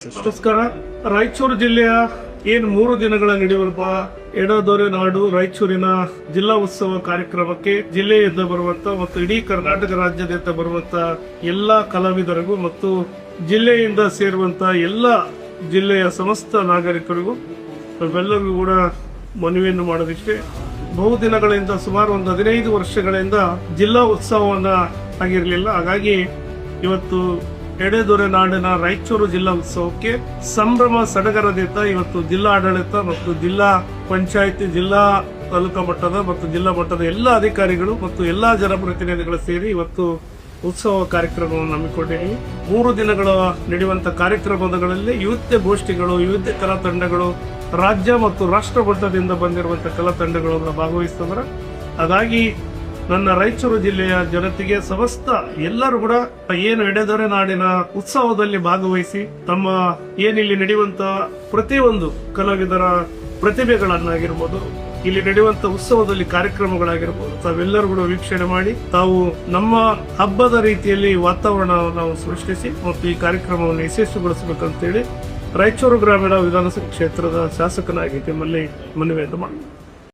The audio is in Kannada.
ನಮಸ್ಕಾರ. ರಾಯಚೂರು ಜಿಲ್ಲೆಯ ಏನು 3 ದಿನಗಳ ನಡೆಯುವ ಎಡದೊರೆ ನಾಡು ರಾಯಚೂರಿನ ಜಿಲ್ಲಾ ಉತ್ಸವ ಕಾರ್ಯಕ್ರಮಕ್ಕೆ ಜಿಲ್ಲೆಯಿಂದ ಬರುವಂತ ಮತ್ತು ಇಡೀ ಕರ್ನಾಟಕ ರಾಜ್ಯದಿಂದ ಬರುವಂತ ಎಲ್ಲಾ ಕಲಾವಿದರಿಗೂ ಮತ್ತು ಜಿಲ್ಲೆಯಿಂದ ಸೇರುವಂತ ಎಲ್ಲ ಜಿಲ್ಲೆಯ ಸಮಸ್ತ ನಾಗರಿಕರಿಗೂ ನಾವೆಲ್ಲರಿಗೂ ಕೂಡ ಮನವಿಯನ್ನು ಮಾಡೋದಿಷ್ಟೇ. ಬಹುದಿನಗಳಿಂದ ಸುಮಾರು ಒಂದು 15 ವರ್ಷಗಳಿಂದ ಜಿಲ್ಲಾ ಉತ್ಸವವನ್ನ ಆಗಿರಲಿಲ್ಲ. ಹಾಗಾಗಿ ಇವತ್ತು ಎಡೆದೊರೆ ನಾಡಿನ ರಾಯಚೂರು ಜಿಲ್ಲಾ ಉತ್ಸವಕ್ಕೆ ಸಂಭ್ರಮ ಸಡಗರದಿಂದ ಇವತ್ತು ಜಿಲ್ಲಾ ಆಡಳಿತ ಮತ್ತು ಜಿಲ್ಲಾ ಪಂಚಾಯತಿ, ಜಿಲ್ಲಾ ತಾಲೂಕಾ ಮಟ್ಟದ ಮತ್ತು ಜಿಲ್ಲಾ ಮಟ್ಟದ ಎಲ್ಲ ಅಧಿಕಾರಿಗಳು ಮತ್ತು ಎಲ್ಲಾ ಜನಪ್ರತಿನಿಧಿಗಳು ಸೇರಿ ಇವತ್ತು ಉತ್ಸವ ಕಾರ್ಯಕ್ರಮವನ್ನು ಹಮ್ಮಿಕೊಂಡಿದ್ದೀವಿ. 3 ದಿನಗಳ ನಡೆಯುವಂತಹ ಕಾರ್ಯಕ್ರಮಗಳಲ್ಲಿ ವಿವಿಧ ಗೋಷ್ಠಿಗಳು, ವಿವಿಧ ಕಲಾ ತಂಡಗಳು, ರಾಜ್ಯ ಮತ್ತು ರಾಷ್ಟ್ರ ಮಟ್ಟದಿಂದ ಬಂದಿರುವಂತಹ ಕಲಾ ತಂಡಗಳನ್ನು ಭಾಗವಹಿಸಿದ್ರೆ. ಹಾಗಾಗಿ ನನ್ನ ರಾಯಚೂರು ಜಿಲ್ಲೆಯ ಜನತೆಗೆ ಸಮಸ್ತ ಎಲ್ಲರೂ ಕೂಡ ಏನು ಎಡೆದೊರೆ ನಾಡಿನ ಉತ್ಸವದಲ್ಲಿ ಭಾಗವಹಿಸಿ ತಮ್ಮ ಏನಿಲ್ಲಿ ನಡೆಯುವಂತ ಪ್ರತಿಯೊಂದು ಕಲಾವಿದರ ಪ್ರತಿಭೆಗಳನ್ನಾಗಿರ್ಬೋದು, ಇಲ್ಲಿ ನಡೆಯುವಂತ ಉತ್ಸವದಲ್ಲಿ ಕಾರ್ಯಕ್ರಮಗಳಾಗಿರ್ಬೋದು, ತಾವೆಲ್ಲರೂ ಕೂಡ ವೀಕ್ಷಣೆ ಮಾಡಿ ತಾವು ನಮ್ಮ ಹಬ್ಬದ ರೀತಿಯಲ್ಲಿ ವಾತಾವರಣವನ್ನು ನಾವು ಸೃಷ್ಟಿಸಿ ಮತ್ತು ಈ ಕಾರ್ಯಕ್ರಮವನ್ನು ಯಶಸ್ವಿಗೊಳಿಸಬೇಕಂತೇಳಿ ರಾಯಚೂರು ಗ್ರಾಮೀಣ ವಿಧಾನಸಭಾ ಕ್ಷೇತ್ರದ ಶಾಸಕನಾಗಿ ನಿಮ್ಮಲ್ಲಿ ಮನವಿಯನ್ನು ಮಾಡಿ